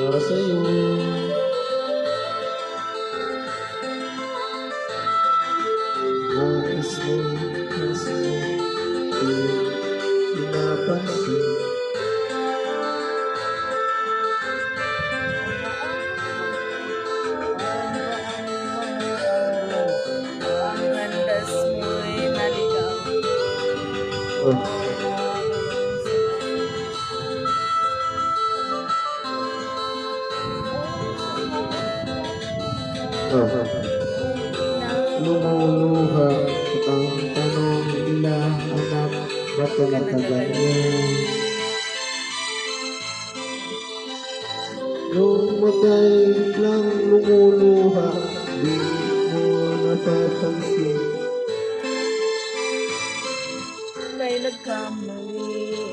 para sa'yo. Nais mo kasi di pinapansin. Ang landas mo'y naligaw. Oh. Lumuluha at ang tanong nila, anak, ba't ka nakaganyan? Lumagay lang lumuluha, di mo napapansin. Kay nagkamali.